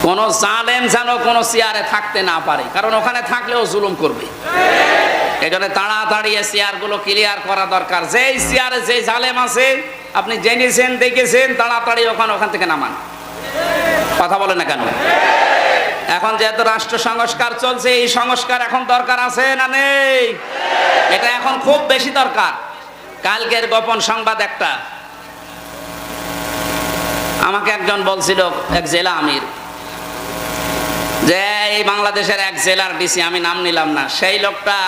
কোন জালেম যেন কোন চেয়ারে থাকতে না পারে, কারণ ওখানে থাকলেও জুলুম করবে। এই জন্য তাড়াতাড়ি চেয়ারগুলো ক্লিয়ার করা দরকার। যেই চেয়ারে যে জালেম আছে আপনি জেনেছেন, দেখেছেন, তাড়াতাড়ি ওখান থেকে নামান। কথা বলে না কেন? এখন যেহেতু রাষ্ট্র সংস্কার চলছে, এই সংস্কার এখন দরকার আছে না নেই? এটা এখন খুব বেশি দরকার। কালকের গোপন সংবাদ একটা, আমাকে একজন বলছিল, এক জেলা আমির, যে এই বাংলাদেশের এক জেলার ডিসি, আমি নাম নিলাম না, সেই লোকটা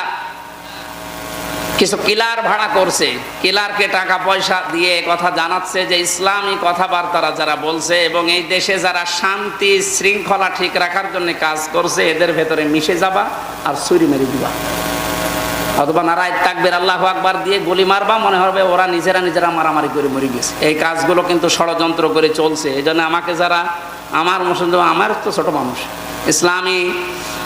কিছু কিলার ভাড়া করছে, কিলারকে টাকা পয়সা দিয়ে কথা জানাচ্ছে যে ইসলামী কথাবার্তারা যারা বলছে এবং এই দেশে যারা শান্তি শৃঙ্খলা ঠিক রাখার জন্য কাজ করছে এদের ভেতরে মিশে যাবা আর ছুরি মেরে দিবা, অথবা নারায়ে তাকবীর আল্লাহু আকবার দিয়ে গুলি মারবা, মনে হবে ওরা নিজেরা মারামারি করে মরে গেছে। এই কাজগুলো কিন্তু ষড়যন্ত্র করে চলছে। এই জন্য আমাকে যারা আমার তো ছোট মানুষ, ইসলামী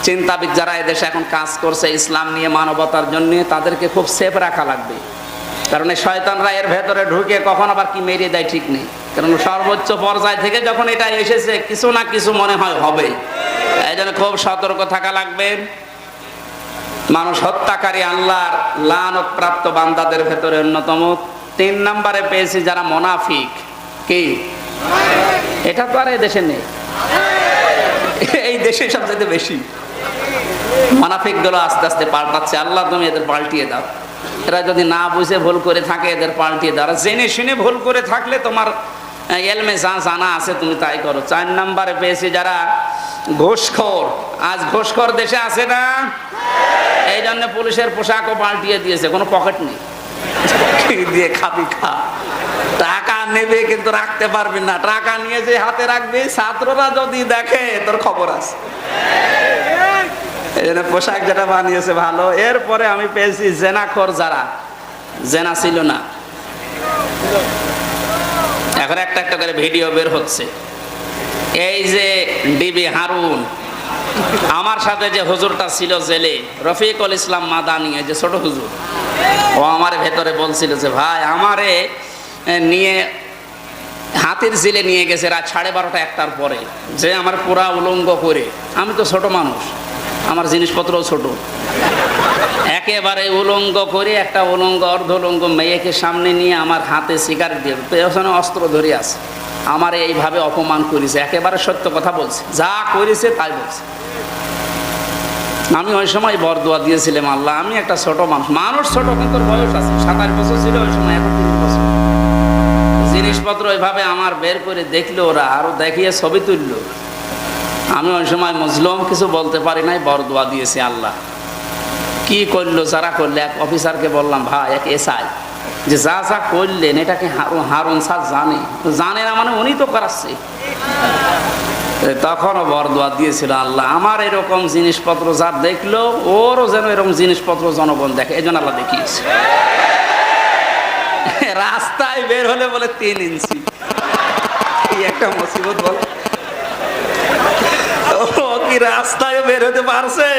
চিন্তাবিদ যারা এদেশে এখন কাজ করছে ইসলাম নিয়ে, মানবতার জন্য, তাদেরকে খুব সেফ রাখা লাগবে। কারণ এই শয়তানরা এর ভেতরে ঢুকে কখন আবার কি মেরে দেয় ঠিক নেই। কারণ সর্বোচ্চ পর্যায় থেকে যখন এটা এসেছে কিছু না কিছু মনে হয় হবে। এই জন্য খুব সতর্ক থাকা লাগবে। মানুষ হত্যাকারী আল্লাহর লানত প্রাপ্ত বান্দাদের ভেতরে অন্যতম। 3 নম্বরে পেয়েছি যারা মুনাফিক। কি এটা তো আর এই দেশে নেই, এই দেশে সবচেয়ে বেশি মুনাফিক গুলো আস্তে আস্তে পাল্টাচ্ছে। আল্লাহ তুমি এদের পাল্টিয়ে দাও। এরা যদি না বুঝে ভুল করে থাকে এদের পাল্টিয়ে দাও। জেনে শুনে ভুল করে থাকলে তোমার এলমে যা জানা আছে তুমি তাই করো। 4 নম্বরে পেয়েছি যারা ঘুষখোর। আজ ঘুষখোর দেশে আছে না? এই জন্য পুলিশের পোশাকও পাল্টিয়ে দিয়েছে, কোনো পকেট নেই, দিয়ে খাবি খা। টাকা নেবে কিন্তু রাখতে পারবি না, টাকা নিয়ে যে হাতে রাখবি ছাত্ররা যদি দেখে তোর খবর আছে। এই জন্য পোশাক যেটা বানিয়েছে ভালো। এরপরে আমি পেয়েছি জেনাখোর, যারা জেনা ছিল না, এখন একটা একটা করে ভিডিও বের হচ্ছে। এই যে ডিবি হারুন, আমার সাথে যে হুজুরটা ছিল জেলে, রফিকুল ইসলাম মাদানী, যে ছোট হুজুর, ও আমার ভেতরে বলছিল যে ভাই আমারে নিয়ে হাতির ঝিলে নিয়ে গেছে রাত 12:30 1টার পরে, যে আমার পুরা উলঙ্গ করে। আমি তো ছোট মানুষ, আমার জিনিসপত্রও ছোট, একেবারে উলঙ্গ করে একটা উলঙ্গ অর্ধ উলঙ্গ মেয়েকে সামনে নিয়ে আমার হাতে সিগারেট দিয়ে পেছনে অস্ত্র ধরে আছে, আমার এইভাবে অপমান করেছে। একেবারে সত্য কথা বলছে, যা করেছে তাই বলছে। আমি ওই সময় বরদোয়া দিয়েছিলাম, আল্লাহ আমি একটা ছোট মানুষ ছোট কিন্তু বয়স আছে, 27 বছর ছিল ওই সময়, এখন 30 বছর। জিনিসপত্র ওইভাবে আমার বের করে দেখলো ওরা, আরো দেখিয়ে ছবি তুললো। আমি ওই সময় মজলুম, কিছু বলতে পারি নাই, বরদোয়া দিয়েছি। আল্লাহ কি করলো যারা করলে, এক অফিসারকে বললাম ভাই, এক এসআই, যে যা যা করলেন এটাকে হারুন স্যার জানে না, মানে উনি তো করাচ্ছে। তখনও বরদোয়া দিয়েছিল, আল্লাহ আমার এরকম জিনিসপত্র যার দেখলো ওরও যেন এরকম জিনিসপত্র জনগণ দেখে, এই জন্য আল্লাহ দেখিয়েছে। রাস্তায় বের হলে বলে 3 ইঞ্চি, কি একটা মুসিবত বল। ও কি রাস্তায় বের হতে পারছে?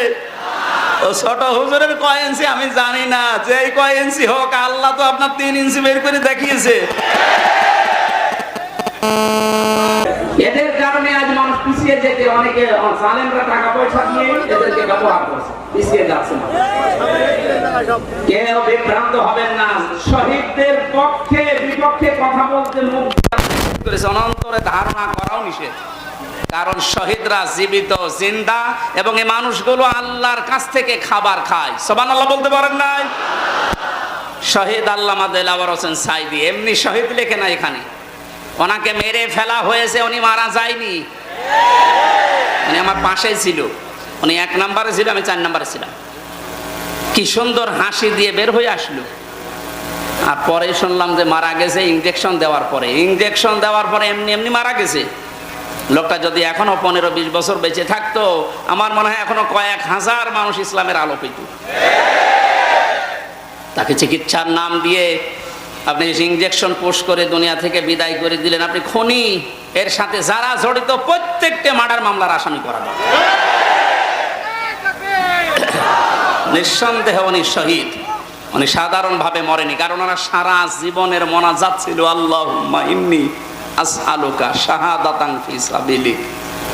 ও ছোট হুজুরের কয় ইঞ্চি আমি জানি না, যে কয় ইঞ্চি হোক, আল্লাহ তো আপনার 3 ইঞ্চি বের করে দেখিয়েছে। এদের কারণে আজ মানুষ পিছিয়ে যেতে, অনেকে জালেমরা টাকা পয়সা দিয়ে এদেরকে ব্যবহার করছে, পিছিয়ে যাচ্ছে না। কেউ বিভ্রান্ত হবেন না, শহীদদের পক্ষে বিপক্ষে কথা বলতে মুখ করেছে, অনন্তরে ধারণা করাও নিষেধ। কারণ শহীদরা জীবিত জিন্দা, এবং এই মানুষগুলো আল্লাহর কাছ থেকে খাবার খায়। সুবহানাল্লাহ বলতে পারেন নাই? শহীদ আল্লামা দেলাওয়ার হোসেন সাইদি, এমনি শহীদ লেখে না এখানে, ওনাকে মেরে ফেলা হয়েছে, উনি মারা যায়নি। উনি আমার পাশেই ছিল, উনি 1 নম্বরে ছিল, আমি 4 নম্বরে ছিলাম। কি সুন্দর হাসি দিয়ে বের হয়ে আসলো। আর পরে শুনলাম যে মারা গেছে ইনজেকশন দেওয়ার পরে, এমনি মারা গেছে। লোকটা যদি এখনো 15-20 বছর বেঁচে থাকতো, আমার মনে হয় এখনো কয়েক হাজার মানুষ ইসলামের আলো পেত। তাকে চিকিৎসার নাম দিয়ে আপনি ইনজেকশন পুশ করে দুনিয়া থেকে বিদায় করে দিলেন। আপনি খুনি, এর সাথে যারা জড়িত প্রত্যেকটা মার্ডার মামলার আসামি করা হবে। নিঃসন্দেহে উনি শহীদ, উনি সাধারণভাবে মরেনি, কারণ ওনার সারা জীবনের মোনাজাত ছিল আল্লাহুম্মা ইন্নী আসআলুকা শাহাদাতান ফি সাবিলিক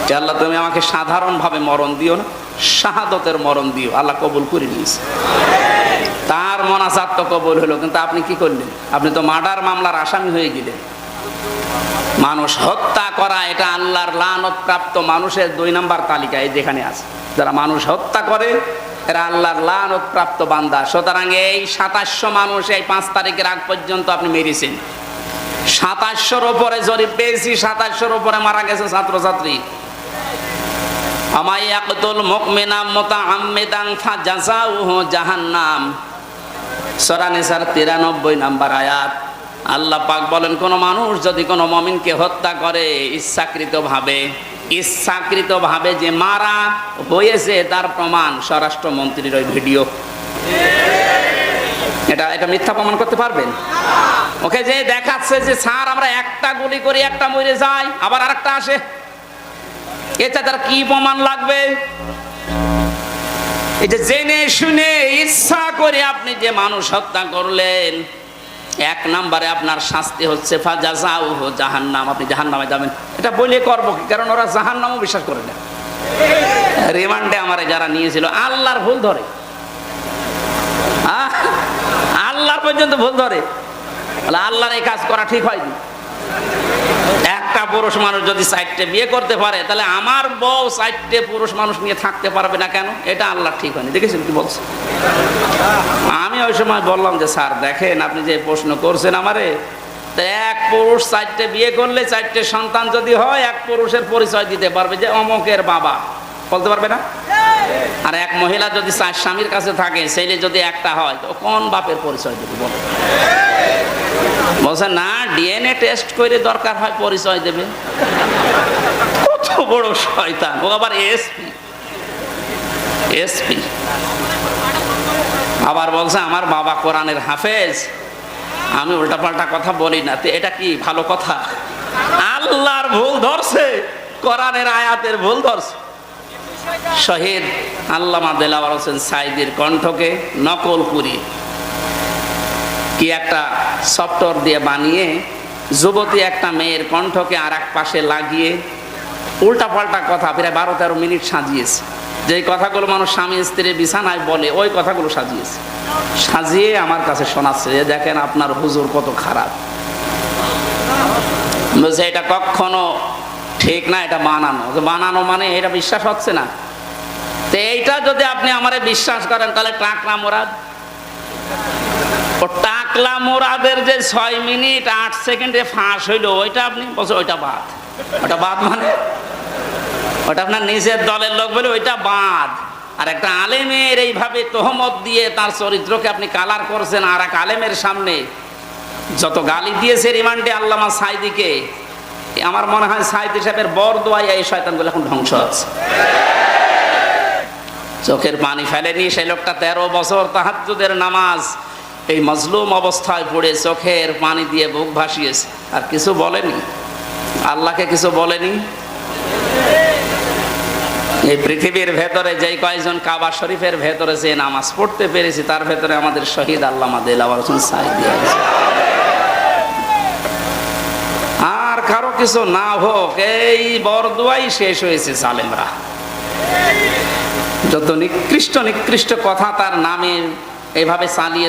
যে আল্লাহ তুমি আমাকে সাধারণভাবে মরণ দিও না, শাহাদতের মরণ দিও। আল্লাহ কবুল করে নিয়েছে, তার মোনাজাত তো কবুল হলো। কিন্তু আপনি কি করলেন? আপনি তো মার্ডার মামলার আসামি হয়ে গেলেন। মানুষ হত্যা করা এটা আল্লাহর লানত প্রাপ্ত মানুষের 2 নম্বর তালিকায় যেখানে আছে। যারা মানুষ হত্যা করে এরা আল্লাহর লানত প্রাপ্ত বান্দা। সুতরাং এই 2700 মানুষ এই 5 তারিখের আগ পর্যন্ত আপনি মেরেছেন। 2700-র উপরে জরিপ পেয়েছি, 2700-র উপরে মারা গেছে ছাত্রছাত্রী। আমায় ইয়াকতুল মুমিনা মুতাআম্মিদান ফাজাযাউহু জাহান্নাম, সূরা নিসার 93 নম্বর আয়াত। আল্লাহ পাক বলেন, কোন মানুষ যদি কোনো মুমিনকে হত্যা করে ইচ্ছাকৃতভাবে যে মারা হয়েছে তার প্রমাণ স্বরাষ্ট্রমন্ত্রীর ওই ভিডিও। এটা মিথ্যা প্রমাণ করতে পারবেন? ওকে যে দেখাচ্ছে যে স্যার আমরা একটা গুলি করি একটা মরে যায়, আবার আরেকটা আসে, এটা তার কি প্রমাণ লাগবে? এটা জেনে শুনে ইচ্ছা করে আপনি যে মানুষ হত্যা করলেন, 1 নম্বরে আপনার শাস্তি হচ্ছে ফাজাযাউহু জাহান্নাম, আপনি জাহান্নামে যাবেন। এটা বলে করবো কি? কারণ ওরা জাহান্নামও বিশ্বাস করে না। রিমান্ডে আমারে যারা নিয়েছিল আল্লাহর ভুল ধরে, আল্লাহর পর্যন্ত ভুল ধরে। আল্লাহর এই কাজ করা ঠিক হয়নি। একটা পুরুষ মানুষ যদি 4টে বিয়ে করতে পারে, তাহলে আমার বউ 4টে পুরুষ মানুষ নিয়ে থাকতে পারবে না কেন? এটা আল্লাহ ঠিক হয়নি। দেখেছেন কি বলছে? আমি ওই সময় বললাম যে স্যার দেখেন, আপনি যে প্রশ্ন করছেন আমারে, এক পুরুষ 4টে বিয়ে করলে 4টে সন্তান যদি হয়, এক পুরুষের পরিচয় দিতে পারবে যে অমুকের বাবা, বলতে পারবে না? আর এক মহিলা যদি 4 স্বামীর কাছে থাকে, ছেলে যদি একটা হয়, তো কোন বাপের পরিচয় দেবে বলো? বলছে না, ডিএনএ টেস্ট করে দরকার হয় পরিচয় দেবে। কত বড় শয়তান! ও আবার এসপি। আবার বলছে আমার বাবা কোরআনের হাফেজ, আমি উল্টাপাল্টা কথা বলি না। তো এটা কি ভালো কথা? আল্লাহর ভুল ধরছে, কোরআনের আয়াতের ভুল ধরছে। শহীদ আল্লামা দেলাওয়ার হোসেন সাঈদীর কণ্ঠকে নকল করি কি একটা সফটওয়্যার দিয়ে বানিয়ে যুবতী একটা মেয়ের কণ্ঠকে আর এক পাশে লাগিয়ে উল্টাপাল্টা কথা প্রায় 12-13 মিনিট সাজিয়েছে। যেই কথাগুলো মানুষ স্বামী স্ত্রী বিছানায় বলে, ওই কথাগুলো সাজিয়ে আমার কাছে শোনাচ্ছে যে দেখেন আপনার হুজুর কত খারাপ। বলছে এটা কখনো ঠিক না, এটা বানানো মানে এটা বিশ্বাস হচ্ছে না। তো এইটা যদি আপনি আমারে বিশ্বাস করেন, তাহলে টাকলা মুরাদ, ও টাকলা মুরাদের যে 6 মিনিট 8 সেকেন্ডে ফাঁস হইলো, ওইটা আপনি বলছেন ওইটা বাদ মানে ওটা আপনার নিজের দলের লোক বলে ওইটা বাদ। আর একটা আলেমের এইভাবে তহমত দিয়ে তার চরিত্রকে আপনি কালার করছেন, আর এক আলেমের সামনে যত গালি দিয়েছে রিমান্ডে আল্লামা সাঈদীকে, আমার মনে হয় সাঈদী সাহেবের বরদোয়ায় এই শয়তানগুলো এখন ধ্বংস হচ্ছে। চোখের পানি ফেলেনি সেই লোকটা, 13 বছর তাহাজ্জুদের নামাজ এই মজলুম অবস্থায় পড়ে চোখের পানি দিয়ে বুক ভাসিয়েছে, আর কিছু বলেনি, আল্লাহকে কিছু বলেনি। এই পৃথিবীর ভেতরে যেই কয়েকজন কাবা শরীফের ভেতরে যে নামাজ পড়তে পেরেছি, তার ভেতরে আমাদের শহীদ আল্লামা দেলাওয়ার হোসেন সাঈদী আছে। আর কারো কিছু না হোক, এই বরদোয়াই শেষ হয়েছে জালেমরা। যত নিকৃষ্ট কথা তার নামে এইভাবে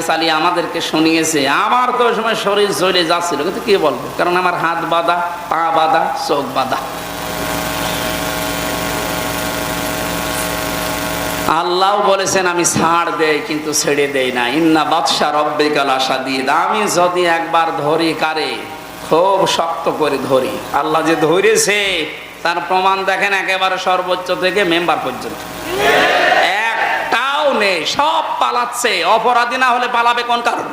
চালিয়ে আমাদেরকে শুনিয়েছে। আমার তো ওই সময় শরীর জ্বলে যাচ্ছিল, কিন্তু কি বলবো, কারণ আমার হাত বাঁধা, পা বাঁধা, চোখ বাঁধা। আল্লাহ বলেছেন আমি ছাড় দেই কিন্তু ছেড়ে দেই না, ইন্না বাদশা রব্বিকা লাশাদীদ। আমি যদি একবার ধরি কারে, খুব শক্ত করে ধরি। আল্লাহ যে ধরেছে তার প্রমাণ দেখেন, একেবারে সর্বোচ্চ থেকে মেম্বার পর্যন্ত একটাও নেই, সব পালাচ্ছে। অপরাধী না হলে পালাবে কোন কারণ?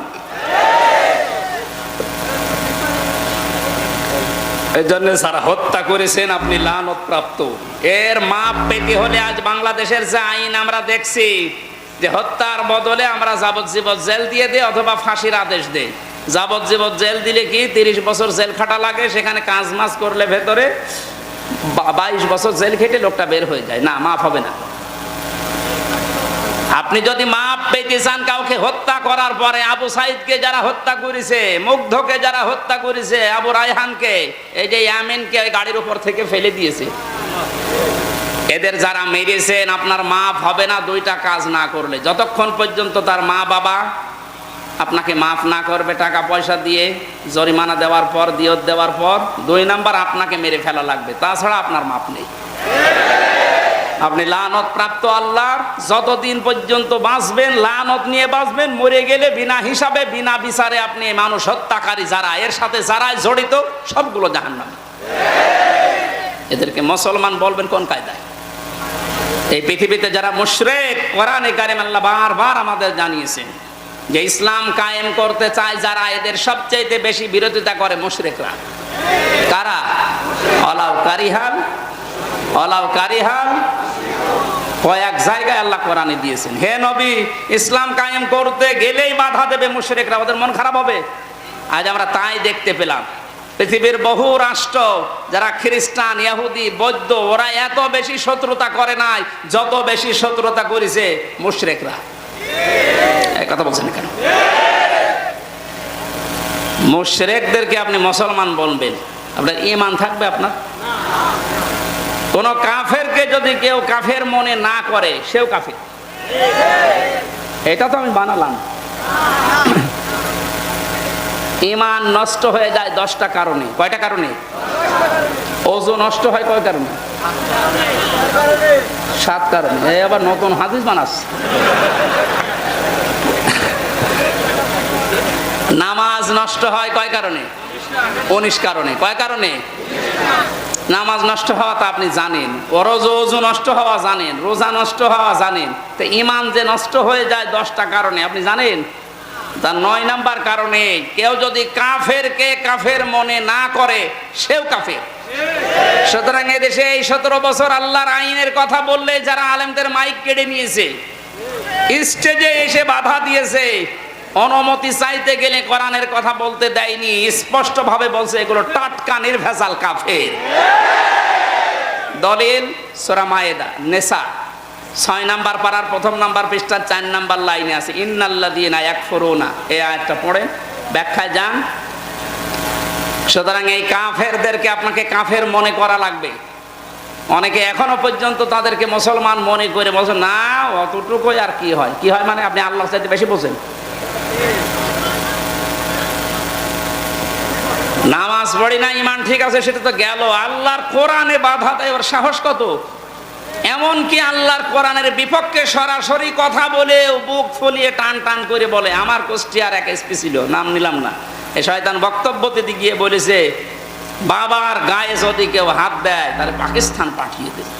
এই জন্য যারা হত্যা করেছেন আপনি লানত প্রাপ্ত। এর মাপ পেতে হলে আজ বাংলাদেশের যে আইন আমরা দেখছি, যে হত্যার বদলে আমরা যাবজ্জীবন জেল দিয়ে দেই অথবা ফাঁসির আদেশ দেই। যাবজ্জীবন জেল দিলে কি 30 বছর জেল খাটা লাগে, সেখানে কাজ মাজ করলে ভেতরে 22 বছর জেল খেটে লোকটা বের হয়ে যায়। না, মাফ হবে না। আপনি যদি মাপ পেতে চান কাউকে হত্যা করার পরে, আবু সাঈদকে যারা হত্যা করেছে, মুগ্ধকে যারা হত্যা করেছে, আবু রায়হানকে, এই যে ইয়ামিনকে গাড়ির উপর থেকে ফেলে দিয়েছে, এদের যারা মেরেছেন আপনার মাফ হবে না দুইটা কাজ না করলে। যতক্ষণ পর্যন্ত তার মা বাবা আপনাকে মাফ না করবে টাকা পয়সা দিয়ে, জরিমানা দেওয়ার পর, দিয়ত দেওয়ার পর, 2 নাম্বার আপনাকে মেরে ফেলা লাগবে, তাছাড়া আপনার মাফ নেই। আপনি লানত প্রাপ্ত আল্লাহর, যতদিন পর্যন্ত বাঁচবেন লানত নিয়ে বাঁচবেন, মরে গেলে বিনা হিসাবে বিনা বিচারে আপনি মানুষ হত্যাকারী যারা এর সাথে যারাই জড়িত সবগুলো জাহান্নামী। এদেরকে মুসলমান বলবেন কোন কায়দায়? এই পৃথিবীতে যারা মুশরিক, কোরআনে কারীম আল্লাহ বারবার আমাদের জানিয়েছেন যে ইসলাম কায়েম করতে চায় যারা, এদের সবচেয়ে বেশি বিরোধিতা করে মুশরিকরা। কারা? ওয়ালাউ কারিহাল। কয়েক জায়গায় আল্লাহ কোরআনে দিয়েছেন, হে নবী ইসলাম কায়েম করতে গেলেই বাধা দেবে মুশরিকরা, ওদের মন খারাপ হবে। আজ আমরা তাই দেখতে পেলাম পৃথিবীর বহু রাষ্ট্র যারা খ্রিস্টান, ইহুদি, বৌদ্ধ, ওরা এত বেশি শত্রুতা করে নাই যত বেশি শত্রুতা করেছে মুশরিকরা। এই কথা বলছেন কেন? মুশরিকদেরকে আপনি মুসলমান বলবেন, আপনার ঈমান থাকবে? আপনার কোন কাফেরকে যদি কেউ কাফের মনে না করে সেও কাফের। এটা তো আমি বানালাম। ঈমান নষ্ট হয়ে যায় 10টা কারণে। কয়টা কারণে? ওযু নষ্ট হয় কয় কারণে? 7 কারণে। এই আবার নতুন হাদিস বানাচ্ছে। নামাজ নষ্ট হয় কয় কারণে? 19 কারণে। কয় কারণে নামাজ নষ্ট হওয়া তা আপনি জানেন, ওযু নষ্ট হওয়া জানেন, রোজা নষ্ট হওয়া জানেন, তো ঈমান যে নষ্ট হয়ে যায় 10টা কারণে আপনি জানেন? তার 9 নাম্বার কারণে কেউ যদি কাফেরকে কাফের মনে না করে সেও কাফের। সুতরাং এদেশে এই 17 বছর আল্লাহর আইনের কথা বললে যারা আলেমদের মাইক কেড়ে নিয়েছে, স্টেজে এসে বাধা দিয়েছে, অনুমতি চাইতে গেলে কোরআনের কথা বলতে দেয়নি, স্পষ্ট ভাবে বলছে এগুলো টাটকা নির্ভেজাল কাফের। দলিল সূরা মায়েদা নেসা 6 নাম্বার পারার 1ম নাম্বার পৃষ্ঠা 4 নাম্বার লাইনে আছে, ইন্নাল্লাযীনা ইয়াকফুরুনা। এই আয়াতটা পড়ে ব্যাখ্যায় যান। সুতরাং এই কাফেরদেরকে আপনাকে কাফের মনে করা লাগবে। অনেকে এখনো পর্যন্ত তাদেরকে মুসলমান মনে করে বলছে না অতটুকুই আর কি হয়। কি হয় মানে আপনি আল্লাহর চাইতে বেশি বোঝেন। নামাজ পড়ি না, ঈমান ঠিক আছে, সেটা তো গেল। আল্লাহর কোরআনে বাধা দেয়, ওর সাহস কত! এমনকি আল্লাহর কোরআনের বিপক্ষে সরাসরি কথা বলে বুক ফুলিয়ে টান টান করে বলে। আমার কুষ্টিয়ার এক এসপি ছিল, নাম নিলাম না, এই শয়তান বক্তব্য দিতে গিয়ে বলেছে বাবার গায়ে যদি কেউ হাত দেয় তাহলে পাকিস্তান পাঠিয়ে দেবে।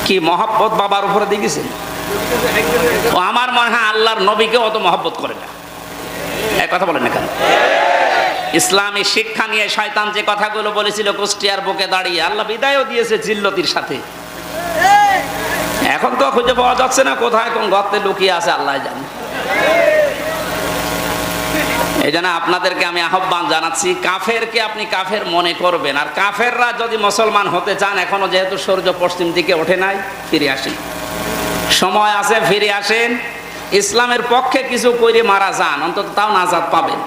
কি মহব্বত বাবার উপরে দেখেছেন? আমার মনে হয় আল্লাহর নবীকে অত মহব্বত করে না। এক কথা বলেন না কেন? ইসলামী শিক্ষা নিয়ে শয়তান যে কথাগুলো বলেছিল কুষ্টিয়ার বুকে দাঁড়িয়ে, আল্লাহ বিদায়ও দিয়েছে জিল্লতির সাথে। এখন তো খুঁজে পাওয়া যাচ্ছে না, কোথায় কোন গর্তে লুকিয়ে আছে আল্লাহ জানে। এই জন্য আপনাদেরকে আমি আহ্বান জানাচ্ছি, কাফেরকে আপনি কাফের মনে করবেন। আর কাফেররা যদি মুসলমান হতে চান, এখনো যেহেতু সূর্য পশ্চিম দিকে ওঠে নাই, ফিরে আসেন, সময় আছে, ফিরে আসেন। ইসলামের পক্ষে কিছু করে মারা যান, অন্তত তাও নাজাত পাবেন।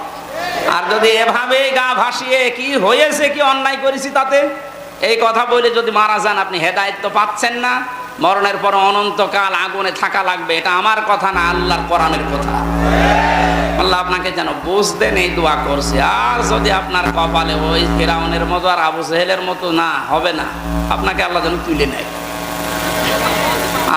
আর যদি এভাবে গা ভাসিয়ে কি হয়েছে, কি অন্যায় করেছি তাতে এই কথা বলে যদি মারা যান, আপনি হেদায়েত তো পাচ্ছেন না। মরণের পর অনন্তকাল আগুনে থাকা লাগবে। এটা আমার কথা না, আল্লাহর কোরআনের কথা। আল্লাহ আপনাকে যেন বুঝ দেন, এই দোয়া করছে। আর যদি আপনার কপালে ওই ফিরাউনের মতো আর আবু জেহেলের মতো না হবে না, আপনাকে আল্লাহ যেন তুলে নেয়।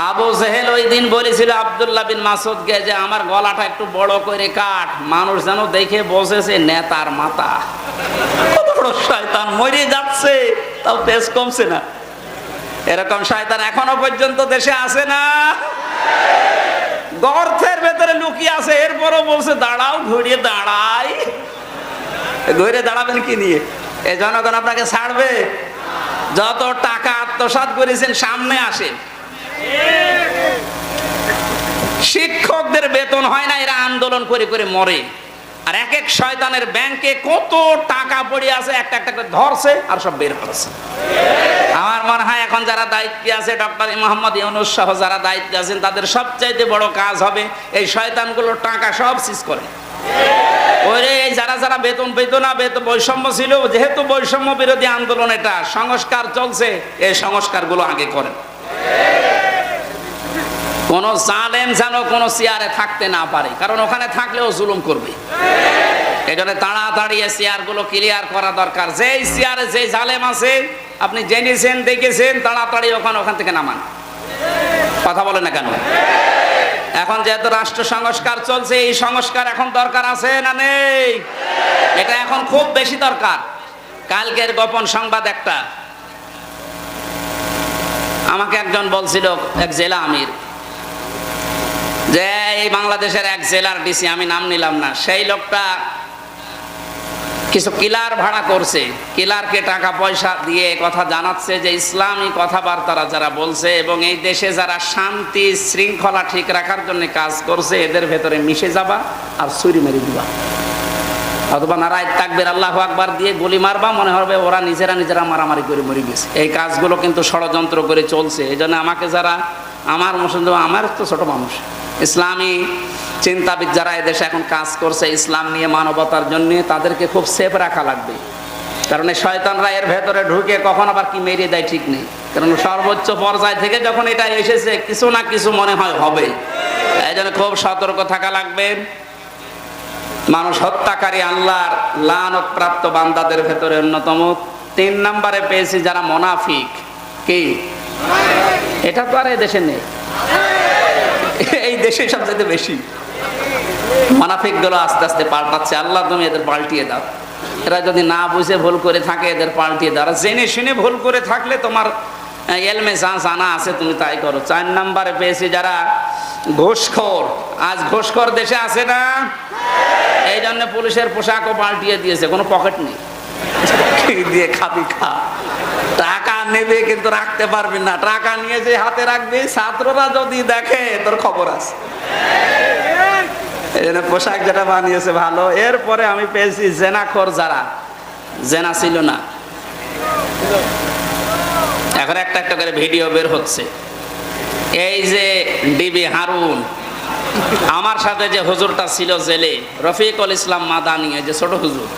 আবু জেহেল ওই দিন বলেছিল আব্দুল্লাহ বিন মাসউদকে যে আমার গলাটা একটু বড় করে কাট, মানুষ যেন দেখে বসেছে নেতার মাথা। কত বড় শয়তান, মরে যাচ্ছে তাও তেজ কমছে না। এরকম শয়তান এখনো পর্যন্ত দেশে আছে না? গর্তের ভেতরে লুকিয়ে আছে, এরপরও বলছে দাঁড়াও, ঘুরিয়ে দাঁড়াই। ঘুরে দাঁড়াবেন কি নিয়ে? এই জনগণ আপনাকে ছাড়বে? যত টাকা আত্মসাৎ করেছেন সামনে আসেন। শিক্ষকদের বেতন হয় না, এরা আন্দোলন করে করে মরে। আর এক এক শয়তানের ব্যাংকে কত টাকা পড়ে আছে, একটা একটা করে ধরছে আর সব বের করেছে। আমার মনে হয় এখন যারা দায়িত্বে আছে, ডক্টর মোহাম্মদ ইউনূস সহ যারা দায়িত্বে আছেন, তাদের সবচাইতে বড় কাজ হবে এই শয়তানগুলোর টাকা সব সিজ করে। ওরে যারা যারা বেতন পেত না, বৈষম্য ছিল, যেহেতু বৈষম্য বিরোধী আন্দোলন, এটা সংস্কার চলছে, এই সংস্কারগুলো আগে করেন। কোন জালেম যেন কোন চেয়ারে থাকতে না পারে, কারণ ওখানে থাকলেও জুলুম করবে। এই জন্য তাড়াতাড়ি চেয়ার গুলো ক্লিয়ার করা দরকার। যেই চেয়ারে যে জালেম আছে আপনি জেনেছেন, দেখেছেন, তাড়াতাড়ি ওখান থেকে নামান। কথা বলে না কেন? এখন যেহেতু রাষ্ট্র সংস্কার চলছে, এই সংস্কার এখন দরকার আছে না নেই? এটা এখন খুব বেশি দরকার। কালকের গোপন সংবাদ একটা, আমাকে একজন বলছিল, এক জেলা আমির, যে এই বাংলাদেশের এক জেলার ডিসি, আমি নাম নিলাম না, সেই লোকটা কিছু কিলার ভাড়া করছে, কিলারকে টাকা পয়সা দিয়ে কথা জানাচ্ছে যে ইসলামী কথাবার্তারা যারা বলছে এবং এই দেশে যারা শান্তি শৃঙ্খলা ঠিক রাখার জন্য কাজ করছে এদের ভেতরে মিশে যাবা আর ছুরি মেরে দিবা, অথবা নারায় তাকবীর আল্লাহু আকবার দিয়ে গুলি মারবা, মনে হবে ওরা নিজেরা মারামারি করে মরে গেছে। এই কাজগুলো কিন্তু ষড়যন্ত্র করে চলছে। এই জন্য আমাকে যারা, আমার মুসলমান, আমার তো ছোট মানুষ, ইসলামী চিন্তাবিদ যারা এদেশে এখন কাজ করছে ইসলাম নিয়ে, মানবতার জন্য, তাদেরকে খুব সেফ রাখা লাগবে। কারণ এই শয়তানরা এর ভেতরে ঢুকে কখন আবার কি মেরে দেয় ঠিক নেই। কারণ সর্বোচ্চ পর্যায় থেকে যখন এটা এসেছে, কিছু না কিছু মনে হয় হবে। এই জন্য খুব সতর্ক থাকা লাগবে। মানুষ হত্যাকারী আল্লাহর লানত প্রাপ্ত বান্দাদের ভেতরে অন্যতম। 3 নম্বরে পেয়েছি যারা মুনাফিক। কি এটা তো আর এই দেশে নেই, এই দেশে সবচেয়ে বেশি মুনাফিক গুলো আস্তে আস্তে পাল্টাচ্ছে। আল্লাহ তুমি এদের পাল্টিয়ে দাও। এরা যদি না বুঝে ভুল করে থাকে এদের পাল্টিয়ে দাও। জেনে শুনে ভুল করে থাকলে তোমার এলমে যা জানা আছে তুমি তাই করো। 4 নম্বরে পেয়েছি যারা ঘুষখোর। আজ ঘুষখোর দেশে আছে না? এই জন্য পুলিশের পোশাকও পাল্টিয়ে দিয়েছে, কোনো পকেট নেই, দিয়ে খাবি খা। টাকা নেবে কিন্তু রাখতে পারবি না, টাকা নিয়ে যে হাতে রাখবি ছাত্ররা যদি দেখে তোর খবর আছে। এই জন্য পোশাক যেটা বানিয়েছে ভালো। এরপরে আমি পেয়েছি জেনাখোর, যারা জেনা ছিল না, এখন একটা একটা করে ভিডিও বের হচ্ছে। এই যে ডিবি হারুন, আমার সাথে যে হুজুরটা ছিল জেলে, রফিকুল ইসলাম মাদানী, যে ছোট হুজুর,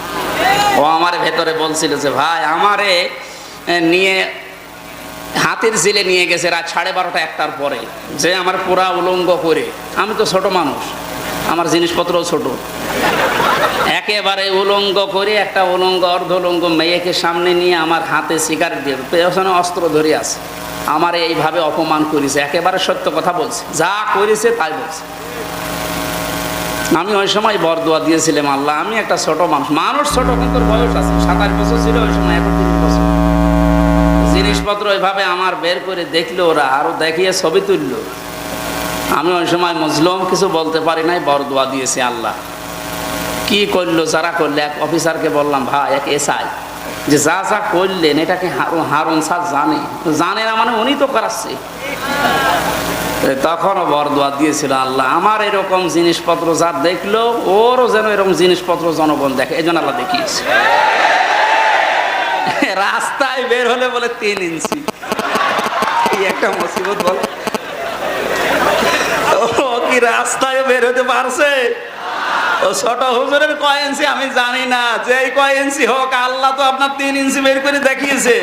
ও আমার ভেতরে বলছিল যে ভাই আমারে নিয়ে হাতির ঝিলে নিয়ে গেছে রাত 12:30 1টার পরে, যে আমার পুরা উলঙ্গ করে, আমি তো ছোট মানুষ, আমার জিনিসপত্রও ছোট, একেবারে উলঙ্গ করে একটা উলঙ্গ অর্ধ উলঙ্গ মেয়েকে সামনে নিয়ে আমার হাতে সিগারেট দিয়ে পেছনে অস্ত্র ধরে আছে, আমার এইভাবে অপমান করেছে। একেবারে সত্য কথা বলছে, যা করেছে তাই বলছে। আমি ওই সময় বরদোয়া দিয়েছিলাম, আল্লাহ আমি একটা ছোট মানুষ ছোট কিন্তু বয়স আছে, 27 বছর ছিল ওই সময়, এখন 30 বছর। জিনিসপত্র ওইভাবে আমার বের করে দেখলো ওরা, আরো দেখিয়ে ছবি তুললো। আমি ওই সময় মজলুম, কিছু বলতে পারি নাই, বরদোয়া দিয়েছি। আল্লাহ কি করলো যারা করলে, এক অফিসারকে বললাম, ভাই এক এসআই, যে যা যা করলেন এটা কি হারুন স্যার জানে না? মানে উনি তো করাচ্ছে। তখনও বরদোয়া দিয়েছিল, আল্লাহ আমার এরকম জিনিসপত্র যা দেখলো ওরও যেন এরকম জিনিসপত্র জনগণ দেখে, এই জন্য আল্লাহ দেখিয়েছে। রাস্তায় বের হলে বলে 3 ইঞ্চি, এই একটা মুসিবত। বল ও কি রাস্তায় বের হতে পারছে? ও ছোট হুজুরের কয় ইঞ্চি আমি জানি না, যে কয় ইঞ্চি হোক, আল্লাহ তো আপনার 3 ইঞ্চি বের করে দেখিয়েছে।